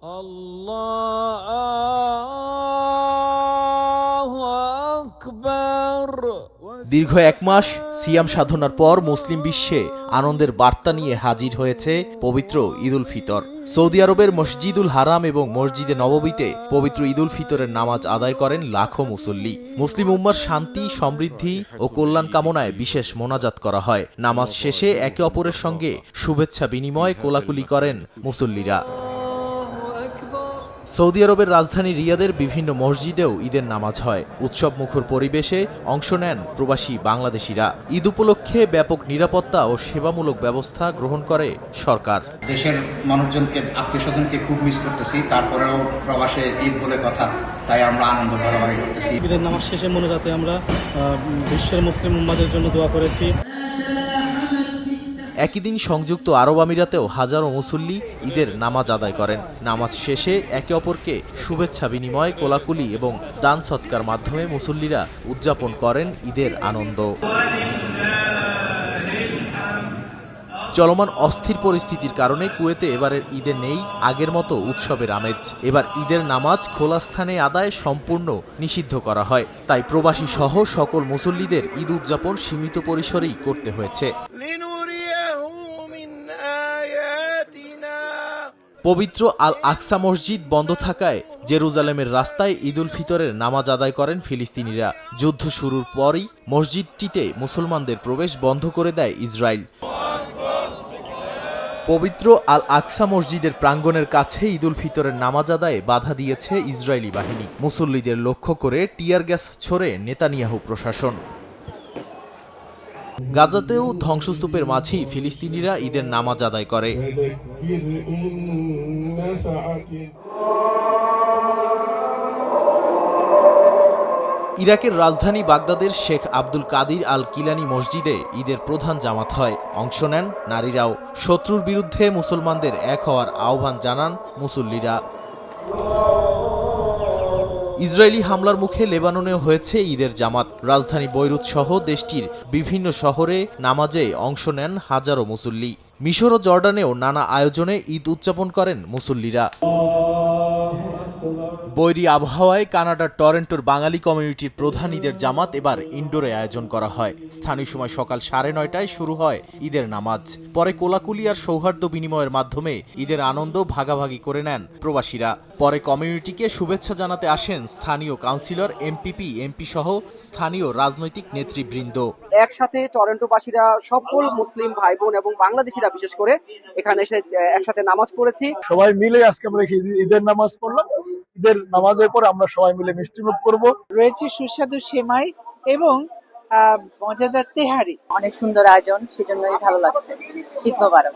আল্লাহু আকবার। দীর্ঘ এক মাস সিয়াম সাধনার পর মুসলিম বিশ্বে আনন্দের বার্তা নিয়ে হাজির হয়েছে পবিত্র ঈদুল ফিতর। সৌদি আরবের মসজিদুল হারাম এবং মসজিদে নববীতে পবিত্র ঈদুল ফিতরের নামাজ আদায় করেন লাখো মুসল্লি। মুসলিম উম্মার শান্তি, সমৃদ্ধি ও কল্যাণ কামনায় বিশেষ মোনাজাত করা হয়। নামাজ শেষে একে অপরের সঙ্গে শুভেচ্ছা বিনিময় কোলাকুলি করেন মুসল্লিরা। সৌদি আরবের রাজধানী রিয়াদের বিভিন্ন মসজিদেও ঈদের নামাজ হয়। উৎসব মুখর পরিবেশে অংশ নেন প্রবাসী বাংলাদেশিরা। ঈদ উপলক্ষে ব্যাপক নিরাপত্তা ও সেবামূলক ব্যবস্থা গ্রহণ করে সরকার। দেশের মানুষজনকে, আত্মীয় স্বজনকে খুব মিস করতেছি, তারপরেও প্রবাসে ঈদ বলে কথা, তাই আমরা আনন্দ ভাগাভাগি করতেছি। ঈদের নামাজ শেষে মোনাজাতে আমরা বিশ্বের মুসলিম উম্মাদের জন্য দোয়া করেছি। একই দিন সংযুক্ত আরব আমিরাতেও হাজারো মুসল্লি ঈদের নামাজ আদায় করেন। নামাজ শেষে একে অপরকে শুভেচ্ছা বিনিময়, কোলাকুলি এবং দান সৎকার মাধ্যমে মুসল্লিরা উদযাপন করেন ঈদের আনন্দ। চলমান অস্থির পরিস্থিতির কারণে কুয়েতে এবারের ঈদে নেই আগের মতো উৎসবের আমেজ। এবার ঈদের নামাজ খোলা স্থানে আদায় সম্পূর্ণ নিষিদ্ধ করা হয়। তাই প্রবাসী সহ সকল মুসল্লিদের ঈদ উদযাপন সীমিত পরিসরেই করতে হয়েছে। পবিত্র আল আকসা মসজিদ বন্ধ থাকায় জেরুজালেমের রাস্তায় ঈদুল ফিতরের নামাজ আদায় করেন ফিলিস্তিনিরা। যুদ্ধ শুরুর পরই মসজিদটিতে মুসলমানদের প্রবেশ বন্ধ করে দেয় ইসরায়েল। পবিত্র আল আকসা মসজিদের প্রাঙ্গণের কাছে ঈদুল ফিতরের নামাজ আদায়ে বাধা দিয়েছে ইসরায়েলি বাহিনী। মুসল্লিদের লক্ষ্য করে টিয়ার গ্যাস ছোড়ে নেতানিয়াহু প্রশাসন। গাজাতেও ধ্বংসস্তূপের মাঝেই ফিলিস্তিনিরা ঈদের নামাজ আদায় করে। ইরাকের রাজধানী বাগদাদের শেখ আব্দুল কাদির আল কিলানি মসজিদে ঈদের প্রধান জামাত হয়। অংশ নেন নারীরাও। শত্রুর বিরুদ্ধে মুসলমানদের এক হওয়ার আহ্বান জানান মুসল্লিরা। ইসরায়েলি হামলার মুখে লেবাননেও হয়েছে ঈদের জামাত। রাজধানী বৈরুত সহ দেশটির বিভিন্ন শহরে নামাজে অংশ নেন হাজারো মুসল্লি। মিশর ও জর্ডানেও নানা আয়োজনে ঈদ উদযাপন করেন মুসল্লিরা। বৈরী আবহাওয়ায় কানাডার টরেন্টোর বাঙালি কমিউনিটির প্রধান ঈদের জামাত এবার ইনডোরে আয়োজন করা হয়। স্থানীয় সময় সকাল 9:30টায় শুরু হয় ঈদের নামাজ। পরে কোলাকুলি আর সৌহার্দ্য বিনিময়ের মাধ্যমে ঈদের আনন্দ ভাগাভাগি করে নেন প্রবাসীরা। পরে কমিউনিটিকে শুভেচ্ছা জানাতে আসেন স্থানীয় কাউন্সিলর, এমপি সহ স্থানীয় রাজনৈতিক নেতৃবৃন্দ। একসাথে টরেন্টোবাসীরা, সকল মুসলিম ভাই বোন এবং বাংলাদেশিরা বিশেষ করে এখানে এসে একসাথে নামাজ পড়েছি। সবাই মিলে আজকে আমরা ঈদের নামাজ পড়লাম। ঈদের নামাজের পর আমরা সবাই মিলে মিষ্টিমুখ করবো। রয়েছে সুস্বাদু সেমাই এবং মজাদার তেহারি। অনেক সুন্দর আয়োজন, সেজন্যই ভালো লাগছে। ঈদ মোবারক।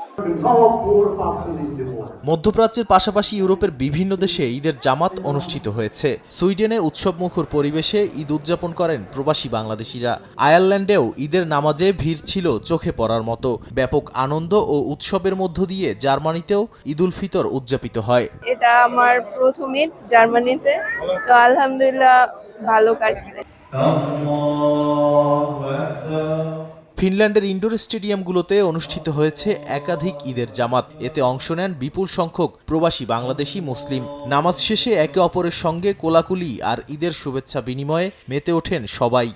মধ্যপ্রাচ্যের পাশাপাশি ইউরোপের বিভিন্ন দেশে ঈদের জামাত অনুষ্ঠিত হয়েছে। সুইডেনে উৎসবমুখর পরিবেশে ঈদ উদযাপন করেন প্রবাসী বাংলাদেশিরা। আয়ারল্যান্ডেও ঈদের নামাজে ভিড় ছিল চোখে পড়ার মতো। ব্যাপক আনন্দ ও উৎসবের মধ্য দিয়ে জার্মানিতেও ঈদুল ফিতর উদযাপিত হয়। এটা আমার প্রথম ঈদ জার্মানিতে, তো আলহামদুলিল্লাহ ভালো কাটছে। ফিনল্যান্ডের ইনডোর স্টেডিয়ামগুলোতে অনুষ্ঠিত হয়েছে একাধিক ঈদের জামাত। এতে অংশ নেন বিপুল সংখ্যক প্রবাসী বাংলাদেশি মুসলিম। নামাজ শেষে একে অপরের সঙ্গে কোলাকুলি আর ঈদের শুভেচ্ছা বিনিময়ে মেতে ওঠেন সবাই।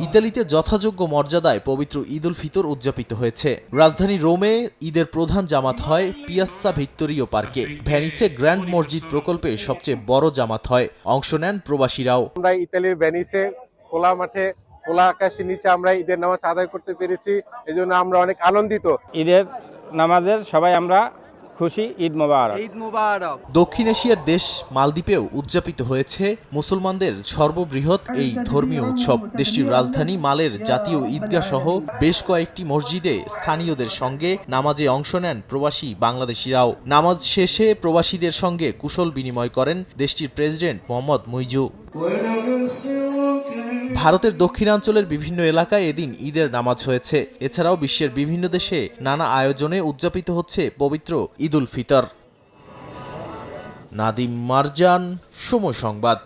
ইতালিতে যথাযোগ্য মর্যাদায় পবিত্র ঈদুল ফিতর উদযাপিত হয়েছে। রাজধানী রোমে ঈদের প্রধান জামাত হয় পিয়াজ্জা ভিক্টোরিও পার্কে। ভেনিসে গ্র্যান্ড মসজিদ প্রকল্পে সবচেয়ে বড় জামাত হয়। অংশ নেন প্রবাসীরাও। আমরা ইতালির ভেনিসে খোলা মাঠে, খোলা আকাশের নিচে আমরা ঈদের নামাজ আদায় করতে পেরেছি। এজন্য আমরা অনেক আনন্দিত। ঈদের নামাজের সবাই আমরা খুশি। ঈদ মোবারক। ঈদ মোবারক। দক্ষিণ এশিয়ার দেশ মালদ্বীপেও উদযাপিত হয়েছে মুসলমানদের সর্ববৃহৎ এই ধর্মীয় উৎসব। দেশটির রাজধানী মালের জাতীয় ঈদগাহ সহ বেশ কয়েকটি মসজিদে স্থানীয়দের সঙ্গে নামাজে অংশ নেন প্রবাসী বাংলাদেশিরাও। নামাজ শেষে প্রবাসীদের সঙ্গে কুশল বিনিময় করেন দেশটির প্রেসিডেন্ট মোহাম্মদ মুইজু। ভারতের দক্ষিণাঞ্চলের বিভিন্ন এলাকায় এদিন ঈদের নামাজ হয়েছে। এছাড়াও বিশ্বের বিভিন্ন দেশে নানা আয়োজনে উদযাপিত হচ্ছে পবিত্র ঈদুল ফিতর। নাদিম মারজান, সময় সংবাদ।